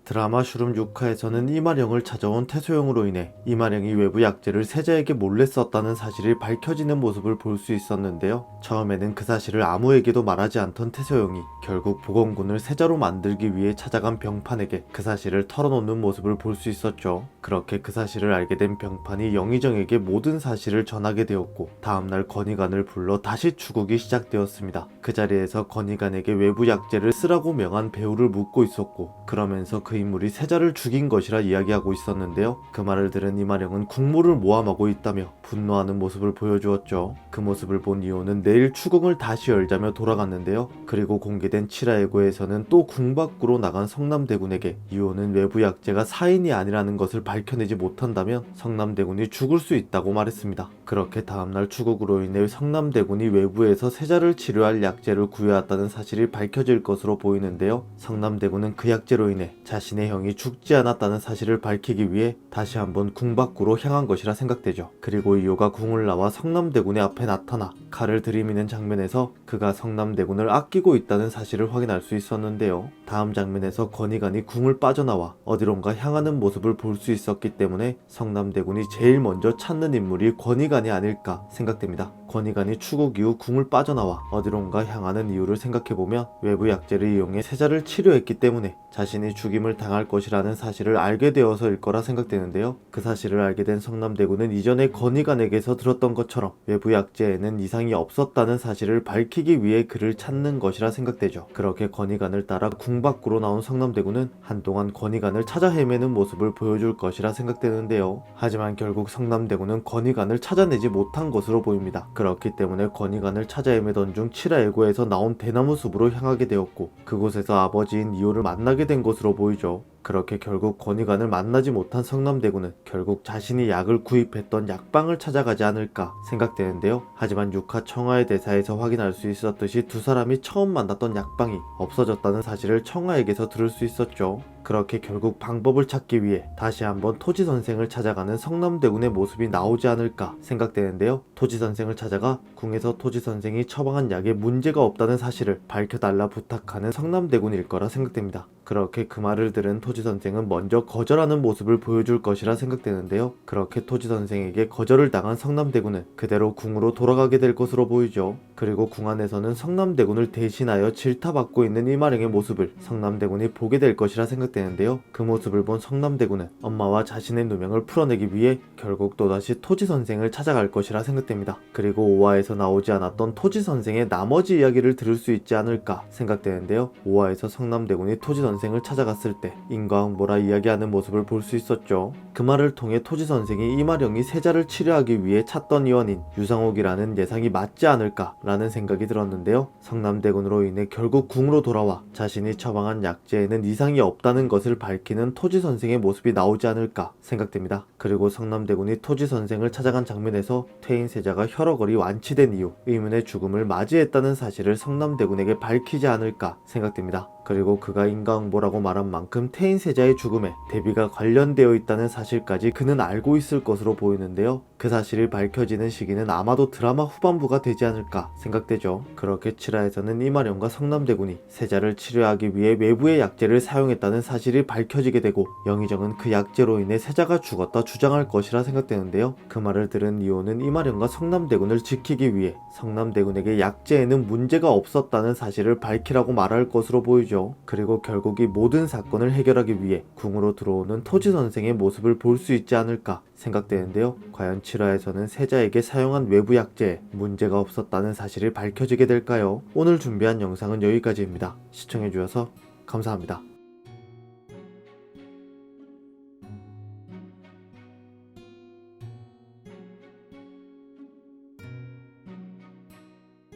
드라마 슈름 6화에서는 이마령을 찾아온 태소영으로 인해 이마령이 외부 약재를 세자에게 몰래 썼다는 사실이 밝혀지는 모습을 볼 수 있었는데요. 처음에는 그 사실을 아무에게도 말하지 않던 태소영이 결국 보건군을 세자로 만들기 위해 찾아간 병판에게 그 사실을 털어놓는 모습을 볼 수 있었죠. 그렇게 그 사실을 알게 된 병판이 영의정에게 모든 사실을 전하게 되었고, 다음날 건의관을 불러 다시 추국이 시작되었습니다. 그 자리에서 건의관에게 외부 약재를 쓰라고 명한 배우를 묻고 있었고, 그러면서 그 인물이 세자를 죽인 것이라 이야기하고 있었는데요. 그 말을 들은 이마령은 국모를 모함하고 있다며 분노하는 모습을 보여주었죠. 그 모습을 본 이호는 내일 추궁을 다시 열자며 돌아갔는데요. 그리고 공개된 칠하예고에서는 또 궁 밖으로 나간 성남대군에게 이호는 외부 약재가 사인이 아니라는 것을 밝혀내지 못한다면 성남대군이 죽을 수 있다고 말했습니다. 그렇게 다음날 추국으로 인해 성남대군이 외부에서 세자를 치료할 약재를 구해왔다는 사실이 밝혀질 것으로 보이는데요. 성남대군은 그 약재로 인해 자신의 형이 죽지 않았다는 사실을 밝히기 위해 다시 한번 궁 밖으로 향한 것이라 생각되죠. 그리고 이호가 궁을 나와 성남대군의 앞에 나타나 칼을 들이미는 장면에서 그가 성남대군을 아끼고 있다는 사실을 확인할 수 있었는데요. 다음 장면에서 건의관이 궁을 빠져나와 어디론가 향하는 모습을 볼 수 있었기 때문에 성남대군이 제일 먼저 찾는 인물이 건의관이 아닐까 생각됩니다. 건의관이 추국 이후 궁을 빠져나와 어디론가 향하는 이유를 생각해보면 외부 약재를 이용해 세자를 치료했기 때문에 자신이 죽임을 당할 것이라는 사실을 알게 되어서일 거라 생각되는데요. 그 사실을 알게 된 성남대군은 이전에 건의관에게서 들었던 것처럼 외부 약재에는 이상이 없었다는 사실을 밝히기 위해 그를 찾는 것이라 생각되죠. 그렇게 건의관을 따라 궁 밖으로 나온 성남대군은 한동안 건의관을 찾아 헤매는 모습을 보여줄 것이라 생각되는데요. 하지만 결국 성남대군은 건의관을 찾아내지 못한 것으로 보입니다. 그렇기 때문에 건의관을 찾아 헤매던 중 칠하예고에서 나온 대나무 숲으로 향하게 되었고, 그곳에서 아버지인 이호를 만나게 된 것으로 보이죠. 그렇게 결국 건의관을 만나지 못한 성남대군은 결국 자신이 약을 구입했던 약방을 찾아가지 않을까 생각되는데요. 하지만 6화 청하의 대사에서 확인할 수 있었듯이 두 사람이 처음 만났던 약방이 없어졌다는 사실을 청하에게서 들을 수 있었죠. 그렇게 결국 방법을 찾기 위해 다시 한번 토지선생을 찾아가는 성남대군의 모습이 나오지 않을까 생각되는데요. 토지선생을 찾아가 궁에서 토지선생이 처방한 약에 문제가 없다는 사실을 밝혀달라 부탁하는 성남대군일 거라 생각됩니다. 그렇게 그 말을 들은 토지선생은 먼저 거절하는 모습을 보여줄 것이라 생각되는데요. 그렇게 토지선생에게 거절을 당한 성남대군은 그대로 궁으로 돌아가게 될 것으로 보이죠. 그리고 궁 안에서는 성남대군을 대신하여 질타받고 있는 이마령의 모습을 성남대군이 보게 될 것이라 생각되는데요. 그 모습을 본 성남대군은 엄마와 자신의 누명을 풀어내기 위해 결국 또다시 토지선생을 찾아갈 것이라 생각됩니다. 그리고 5화에서 나오지 않았던 토지선생의 나머지 이야기를 들을 수 있지 않을까 생각되는데요. 5화에서 성남대군이 토지선생을 찾아갔을 때 인과응보라 이야기하는 모습을 볼 수 있었죠. 그 말을 통해 토지선생이 이마령이 세자를 치료하기 위해 찾던 요원인 유상옥이라는 예상이 맞지 않을까 라는 생각이 들었는데요. 성남대군으로 인해 결국 궁으로 돌아와 자신이 처방한 약재에는 이상이 없다는 것을 밝히는 토지선생의 모습이 나오지 않을까 생각됩니다. 그리고 성남대군이 토지선생을 찾아간 장면에서 퇴인 세자가 혈어걸이 완치된 이후 의문의 죽음을 맞이했다는 사실을 성남대군에게 밝히지 않을까 생각됩니다. 그리고 그가 인과응보라고 말한 만큼 퇴인 세자의 죽음에 대비가 관련되어 있다는 사실까지 그는 알고 있을 것으로 보이는데요. 그 사실이 밝혀지는 시기는 아마도 드라마 후반부가 되지 않을까 생각되죠. 그렇게 7화에서는 이마령과 성남대군이 세자를 치료하기 위해 외부의 약재를 사용했다는 사실이 밝혀지게 되고, 영의정은 그 약재로 인해 세자가 죽었다 주장할 것이라 생각되는데요. 그 말을 들은 이호는 이마령과 성남대군을 지키기 위해 성남대군에게 약재에는 문제가 없었다는 사실을 밝히라고 말할 것으로 보이죠. 그리고 결국 이 모든 사건을 해결하기 위해 궁으로 들어오는 토지선생의 모습을 볼 수 있지 않을까 생각되는데요. 과연 7화에서는 세자에게 사용한 외부 약재에 문제가 없었다는 사실이 밝혀지게 될까요? 오늘 준비한 영상은 여기까지입니다. 시청해주셔서 감사합니다.